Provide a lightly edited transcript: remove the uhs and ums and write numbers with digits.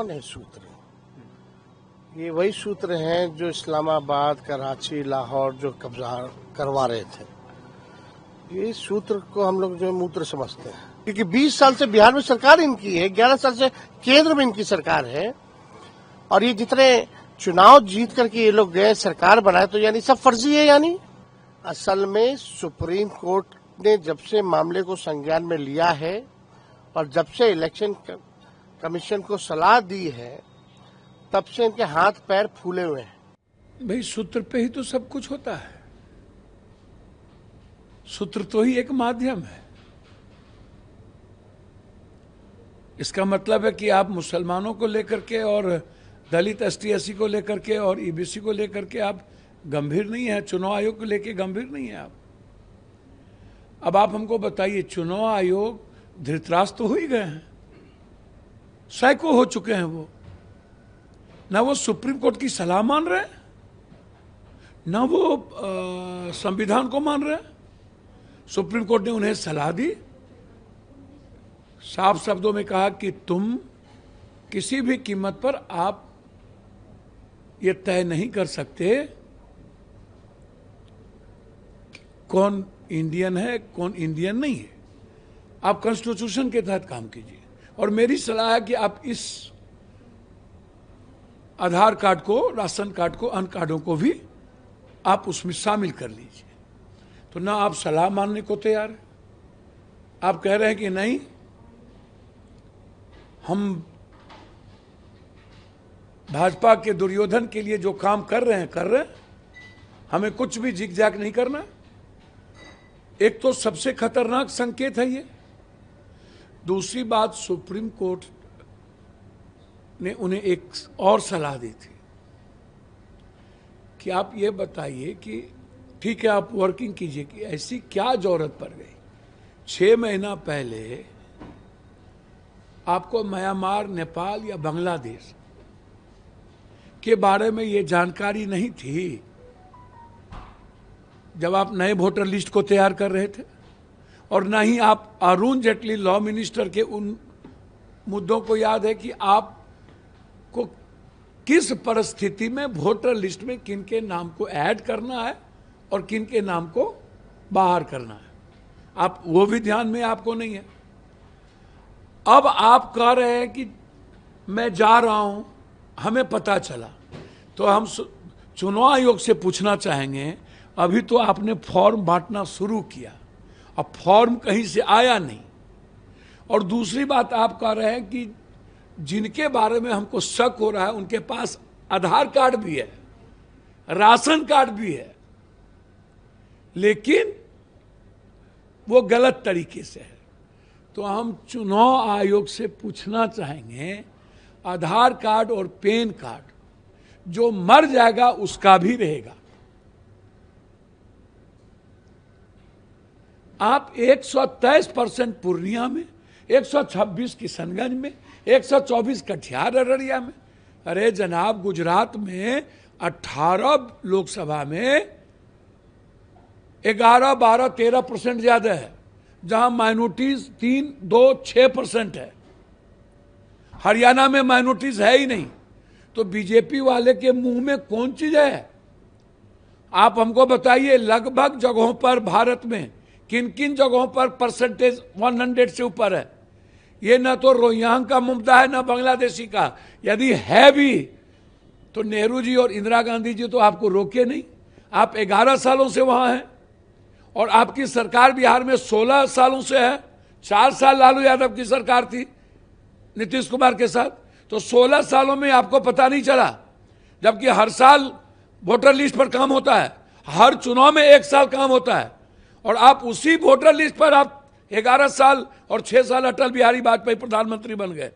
कौन है सूत्र? ये वही सूत्र हैं जो इस्लामाबाद, कराची, लाहौर जो कब्जा करवा रहे थे। ये सूत्र को हम लोग जो मूत्र समझते हैं, क्योंकि 20 साल से बिहार में सरकार इनकी है, 11 साल से केंद्र में इनकी सरकार है, और ये जितने चुनाव जीत करके ये लोग गए, सरकार बनाए, तो यानी सब फर्जी है। यानी असल में सुप्रीम कोर्ट ने जब से मामले को संज्ञान में लिया है और जब से इलेक्शन कमीशन को सलाह दी है, तब से इनके हाथ पैर फूले हुए हैं। भाई सूत्र पे ही तो सब कुछ होता है। सूत्र तो ही एक माध्यम है। इसका मतलब है कि आप मुसलमानों को लेकर के और दलित ST/SC को लेकर के और EBC को लेकर के आप गंभीर नहीं है, चुनाव आयोग को लेकर गंभीर नहीं है आप। अब आप हमको बताइए, चुनाव आयोग धृतराष्ट्र तो हो ही गए हैं, साइको हो चुके हैं वो। ना वो सुप्रीम कोर्ट की सलाह मान रहे हैं, ना वो संविधान को मान रहे हैं। सुप्रीम कोर्ट ने उन्हें सलाह दी, साफ शब्दों में कहा कि तुम किसी भी कीमत पर आप ये तय नहीं कर सकते कौन इंडियन है कौन इंडियन नहीं है। आप कॉन्स्टिट्यूशन के तहत काम कीजिए, और मेरी सलाह है कि आप इस आधार कार्ड को, राशन कार्ड को, अन्य कार्डों को भी आप उसमें शामिल कर लीजिए। तो ना आप सलाह मानने को तैयार है, आप कह रहे हैं कि नहीं, हम भाजपा के दुर्योधन के लिए जो काम कर रहे हैं, हमें कुछ भी जिग-जैग नहीं करना। एक तो सबसे खतरनाक संकेत है ये। दूसरी बात, सुप्रीम कोर्ट ने उन्हें एक और सलाह दी थी कि आप ये बताइए कि ठीक है, आप वर्किंग कीजिए कि ऐसी क्या जरूरत पड़ गई। 6 महीना पहले आपको म्यांमार, नेपाल या बांग्लादेश के बारे में ये जानकारी नहीं थी जब आप नए वोटर लिस्ट को तैयार कर रहे थे, और ना ही आप अरुण जेटली लॉ मिनिस्टर के उन मुद्दों को याद है कि आपको किस परिस्थिति में वोटर लिस्ट में किन के नाम को ऐड करना है और किन के नाम को बाहर करना है। आप वो भी ध्यान में आपको नहीं है। अब आप कह रहे हैं कि मैं जा रहा हूं, हमें पता चला। तो हम चुनाव आयोग से पूछना चाहेंगे, अभी तो आपने फॉर्म बांटना शुरू किया, अब फॉर्म कहीं से आया नहीं। और दूसरी बात, आप कह रहे हैं कि जिनके बारे में हमको शक हो रहा है उनके पास आधार कार्ड भी है, राशन कार्ड भी है, लेकिन वो गलत तरीके से है। तो हम चुनाव आयोग से पूछना चाहेंगे, आधार कार्ड और पैन कार्ड जो मर जाएगा उसका भी रहेगा। आप 123% पूर्णिया में, 126 किशनगंज में, 124 कटिहार अररिया में। अरे जनाब, गुजरात में 18 लोकसभा में 11, 12, 13% ज्यादा है, जहां माइनॉरिटीज 3, 2, 6% है। हरियाणा में माइनॉरिटीज है ही नहीं। तो बीजेपी वाले के मुंह में कौन चीज है? आप हमको बताइए, लगभग जगहों पर भारत में किन किन जगहों पर परसेंटेज 100 से ऊपर है। ये ना तो रोहिंग्या का मुद्दा है, ना बांग्लादेशी का। यदि है भी तो नेहरू जी और इंदिरा गांधी जी तो आपको रोके नहीं। आप 11 सालों से वहां हैं, और आपकी सरकार बिहार में 16 सालों से है। 4 साल लालू यादव की सरकार थी नीतीश कुमार के साथ, तो 16 सालों में आपको पता नहीं चला, जबकि हर साल वोटर लिस्ट पर काम होता है, हर चुनाव में 1 साल काम होता है, और आप उसी वोटर लिस्ट पर आप 11 साल और 6 साल अटल बिहारी वाजपेयी प्रधानमंत्री बन गए।